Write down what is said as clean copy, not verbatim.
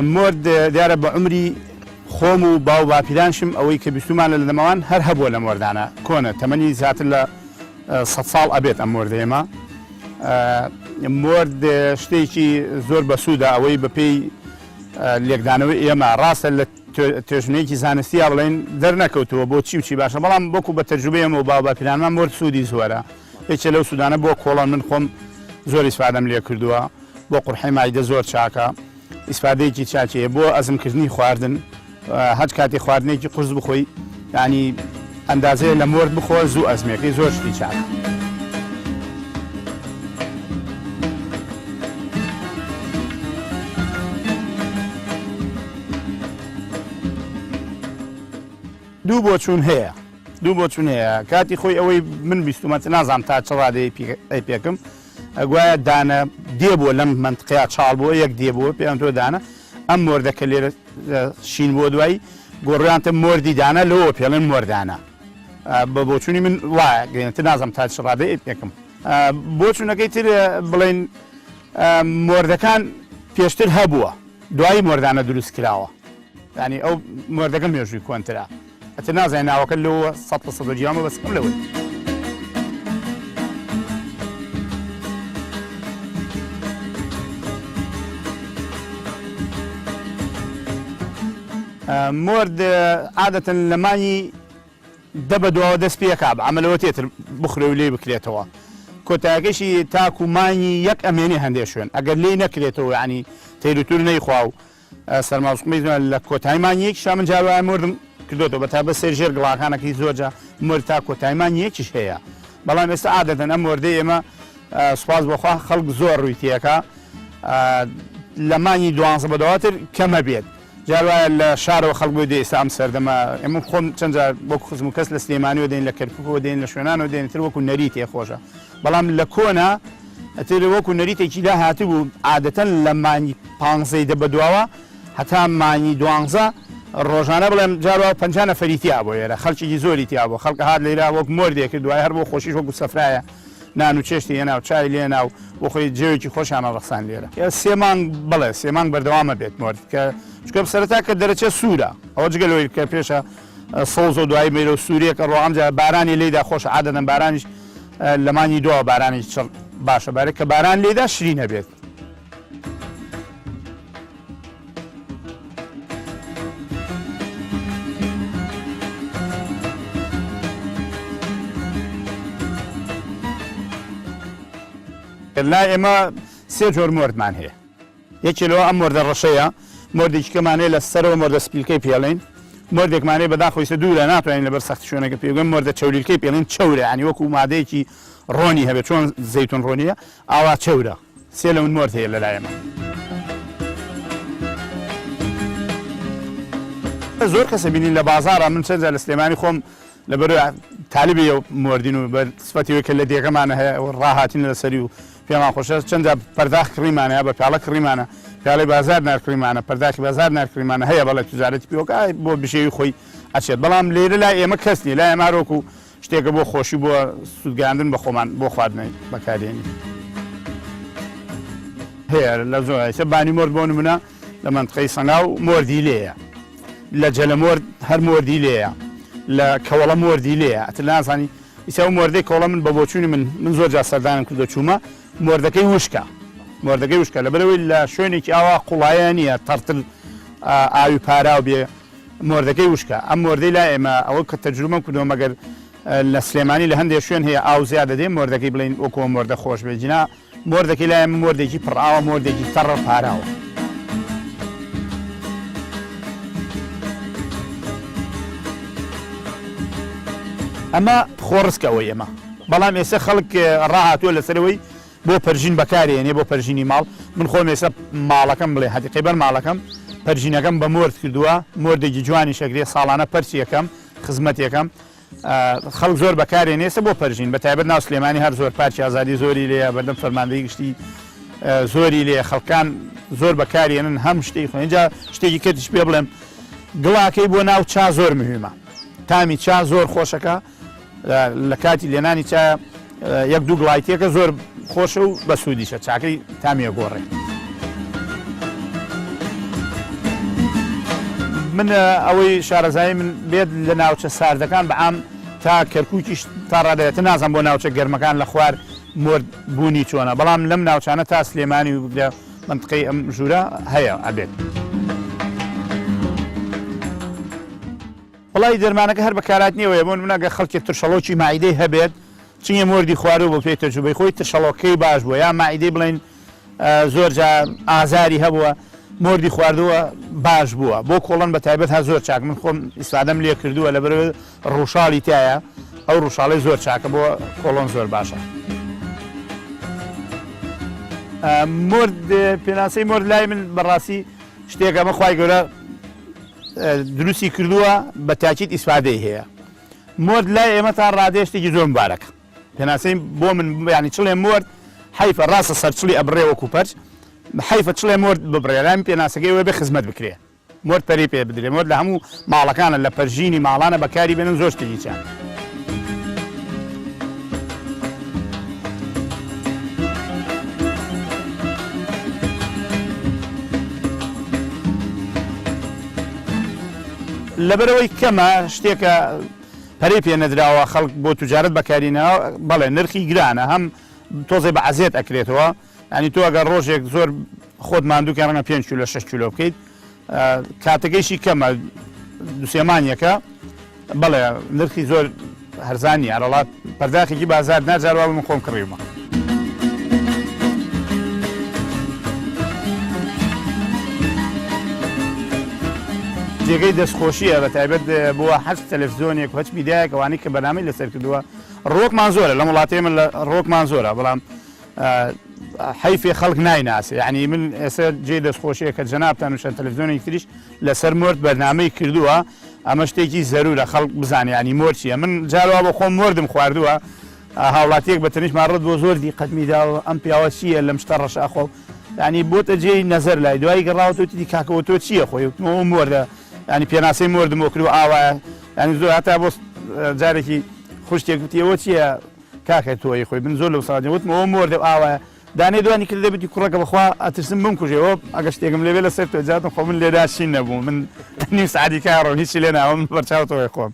مرد دیارە بە عمری خۆم و باو باپیرانشم ئەوەی کە بیستمانە لە دەماوان هەر هەبووە لە مردانە کۆنە تەمەنی زیاتر لە 100 ساڵ ئەبێت ئەم مردێمە مرد شتێکی زۆر بەسوودە ئەوەی بەپێی لێکدانەوەی ئێمە ڕاستە لە توێژنەیەکی زانستییا بڵێن دەرنەکەوتووە بۆ چی و چی باشە بەڵام بۆکو بە تەجروبەیەمە و باو باپیرانمان مرد سوودی زۆرە هیچ لەو سوودانە بۆ کۆڵان من خۆم زۆر ئیسفادەم لێ کردووە بۆ قورحەی مایدە زۆر چاکە ئیسفادەیەکی چاکەیە بۆ ئەزمکردنی خواردن هەر کاتی خواردنێکی قورس بخۆی ینی ئەندازەیە لە مرد بخۆ زوو ئەزمێکی زۆر شتی چاکە. دوو بۆ چوون هەیە کاتی خۆی ئەوەی من بیستمەت نازانم تا چ ڕادەیە پێکم ئەگوایە دانە دێبووە لەم منطقەیە چاڵ بووە یەک دێبووە پێیان تۆ دانە ئەم مردەکە لێرە شین بۆ دوایی گۆڕیانتە مردی دانە لەوە پێڵێن مردانە بە بۆچوونی من وایە گەێنتر نازانم تا چ ڕادەیە پێکم بۆچوونەکەی تر بڵێن مردەکان پێشتر هەبووە دوایی مردانە دروست کراوە ینی ئەو مردەکە مێژووی کۆنترا ئەتر نازانێت ناوەکە لەوە 100 جیامە بەسکەم لەوەی مرد عادەتەن لە مانی دە بە دواوە دەست پێکا بە ئەمەلەوە تێتر بخرێ و لێ بکرێتەوە کۆتایەکەشی تاکو مانی یەک ئەمێنی هەندێک شوێن ئەگەر لێ نەکرێتەوە ینی تێروتور نەیخوا و سەرماوسقمی لە کۆتایمانیەک شامن جاوای مردم کردوەوە بەتا بە سێژێر گڵاکانەکەی زۆرجە مرد تا کۆتایمانیەکیش هەیە بەڵام ئێستا عادەتەن ئەم مردەی ئێمە سوپاس بۆخوا خەڵک زۆر ڕووی تێەکە لە مانی 12 بەدەواتر کەمە بێت جاوایە لە شارەوە خەڵک بۆ دێ ئێستا ئەم سەردەمە ئێمە خۆم چەند وەکو خزم و کەس لە سلێمانیەوە دێن لە کەرکووکەوە دێن لە شوێنانەوە دێنتر وەکو نەری تێخۆشە بەڵام لە کۆنا ئەتر وەکو نەریتێکی لا هاتبوو عادەتەن لە مانی 15 دە بەدواوە هەتا مانی 12 ڕۆژانە بڵێم جاروە 50 نەفەریتیا بۆ ئێرە خەڵکیی زۆری تیا بۆ خەڵک هات لێرا وەک مردێک کرد دوای هەر بۆ خۆشیش وەکو سەفرایە نان و چێشتی هێنا و چای لێنا و بۆ خۆی جێوێکی خۆشانە ڕەخسان لێرە سێ مانگ بڵێ سێ مانگ بەردەوامە بێت مرد کە چکە سەرەتا کە دەرەچێ سوورە ئەوە جگەلەوەی کە پێشە سەوز و دوای مێرە و سووریەکە ڕۆ ئەمجا بارانی لێدا خۆش عادەتەن بارانیش لە مانی دووە بارانی باشە بارێک کە باران لێدا شرینە بێت لا ئێمە سێ جۆر مردمان هەیە یەکی لەوە ئەم مردە ڕەشەیە مردێکیکەمانەیە لە سەرەوە مردە سپیلکەی پێڵین مردێکمانەیە بەداخۆیسە دوورە ناتوانین لەبەر سەختی شوێنەکە پێگەم مردە چەوریلکەی پێڵین چەورە ینی وەکو مادەیەکی ڕۆنی هەبێت چۆن زەیتون ڕۆنیە ئاوا چەورە سێ لە من مرد هەیە لەلایەمە زۆر کەسە بینین لە بازارە من چەند لە سلێمانی خۆم لەبەر تاالبی مردین و بە سفەتیوە کە لە دیەکەمانە هەیە ڕاهاتین لەسەری و پێمان خۆشە چەندە پەرداخ کڕیمانە بە پیاڵە کڕیمانە پیاڵی بازار نرکڕیمانە پەرداخی بازار نرکڕیمانە هەیە بەڵێ توجارەتی پیۆکە بۆ بشێوی خۆی ئەچێت بەڵام لێرە لای ئێمە کەسنی لای ئەمارۆک و شتێکە بۆ خۆشی بۆ سوودگاندن بە خۆمان بۆ خواردنەوەی بەکارێنی هەیە لە زۆر بانی مرد بۆ نمونە لە منطقەی سەنگاو مردی لێیە لە جەلە مرد هەر مردی لێیە لە کەوەڵە مردی لێیە ئەتر نازانی ئیسا و مردەی کۆڵە من بە بۆچوونی من زۆر جا سەردانم کردو چوومە مردەکەی وشکە مردەکەی وشکە لەبەرەوەی لە شوێنێکی ئاوا قوڵایە نییە تەرتل ئاوی پاراو بێ مردەکەی وشکە ئەم مردەی لا ئێمە ئەوە کە تەجروبەم کردووە مەگەر لە سلێمانی لە هەندێک شوێن هەیە ئاو زیادە دێ مردەکەی بڵین وەکو مردە خۆش بێ جنا مردەکەی لا ئێمە مردێکی پڕئاوە مردێکی تەڕە پاراوە ئەمە خۆڕسکەوەی ئێمە بەڵام ئێستا خەڵک ڕاهاتووە لەسەرەوەی بۆ پەرژین بەکارێنێ بۆ پەرژینی ماڵ من خۆم ێستا ماڵەکەم بڵێ حەدیقەیبەر ماڵەکەم پەرژینەکەم بە مۆرد کردووە مۆردێکی جوانی شەکرێ ساڵانە پەرچی یەکەم خزمەتێکم خەڵک زۆر بەکارێنێ ئێستا بۆ پەرژین بە تایبەت ناو سلێمانی هەر زۆر پارچی ئازادی زۆری لێە بەردەم فەرماندەی گشتی زۆری لێ خەڵکان زۆر بەکارێنن هەم شتێک خۆ اینجا شتێکی کردیش پێ بڵێم گڵاکەی بۆ ناو چا زۆر مهمە تامی چا زۆر خۆشەکە لە کاتی لێنانی چا یەک دوو گڵایتێکە زۆر خۆشە و بە سوودیشە چاکەی تامیە گۆڕێ من ئەوەی شارەزایی من بێت لە ناوچە ساردەکان بەعام تا کەرکووکیش تا ڕادەوێتە نازم بۆ ناوچە گەرمەکان لە خوار مرد بوونی چۆنە بەڵام لەم ناوچانە تا سلێمانی و منطقەی ئەم ژوورە هەیە ئەبێت وڵی دەرمانەکە هەر بەکارات نیەوەیە بۆ منەگە خەڵکی ترشەڵۆکی مایدەی هەبێت چنگە مردی خوارەوە بۆ پێی تەجوبەی خۆی ترشەڵۆکەی باش بووە یا مایدەی بڵێن زۆر ئازاری هەبووە مردی خواردووە باش بووە بۆ کۆڵەن بە تایبەت هە زۆر چاک من خۆم ئیسفادەم لێ کردووە لە بەرەوەی ڕووشاڵی تایە ئەو ڕووشاڵی زۆر چاکە بۆ کۆڵۆن زۆر باشە مرد پێناسەی مرد لای من بەڕاستی شتێکەمە خوای گەورە دروستی کردووە بە تاکید ئیسفادەی هەیە مرد لای ئێمە تا ڕادێ شتێکی زۆر مبارەکە پێناسەی بۆ من ینی چڵێ مرد حیفە ڕاستە سەرچڵی ئەبڕێ وەکو پەرچ حیفە چڵێ مرد ببڕێ لای پێناسەکەی وێ بێ خزمەت بکرێ مرد پەری پێ بدرێ مرد لە هەموو ماڵەکانە لە پەرژینی ماڵانە بەکاری بێنن زۆر شتێکی چان لەبەرەوەی کەمە شتێکە پەرەی پێ نەدراوە خەڵک بۆ توجارەت بەکارینەوە بەڵێ نرخی گرانە هەم تۆزێ بە عەزێت ئەکرێتەوە ینی تۆ ئەگەر ڕۆژێک زۆر خۆت ماندووکە ڕەنگە 5 کیلۆ 6 کیلۆ بکەیت کاتەکەیشی کەمە دوسێمانیەکە بەڵێ نرخی زۆر هەرزانی ئەرەڵات پەرداخێکی بازار ناجاروا من خۆم کڕیومە جێگەی دەستخۆشیە بە تایبەت بووە حەست تەلەڤیزۆنێک هەچ میدیایەک ئەوانەی کە بەنامەی لەسەر کردووە ڕۆکمان زۆرە لە وڵاتی من ڕۆکمان زۆرە بەڵام حیفێ خەڵک نایناسێ یعنی من ئێستا جێ دەستخۆشیە کە جەنابتان وشەن تەلەڤیزۆنێکی تریش لەسەر مرد بەرنامەی کردووە ئەمە شتێکی زەرورە خەڵک بزانێ ینی مۆر چییە من جارەوە بە خۆم مردم خواردووە هاوڵاتیەک بە تەنیشمان ڕەت بۆ زۆر دیقەت میداوە ئەم پیاوە چییە لەم شتە ڕەشاخۆ ینی بۆتە جێی نەزەر لای دوای گەڕاوەوەتی کاکەوە تۆ چییە خۆی مردە ینی پێناسەی مردم وەکرد ئاوایە ینی زۆر هەتا بۆ جارێکی خوشتێک وتیەوە چییە کاکە تۆی خۆی بن زۆر لەو ساڵ وتمەوە مردە ئاوایە دانێ دوانی کرد دەبێتی کوڕەکە بەخوا ئەترسم بمکوژێەوە ئەگە شتێکم لەوێ لەسەر تۆ جاتم خۆ من لێداشین نەبوو من نیم سعادی کارڕۆ هیچی لێ ناوە من بەرچاوتەوەی خۆم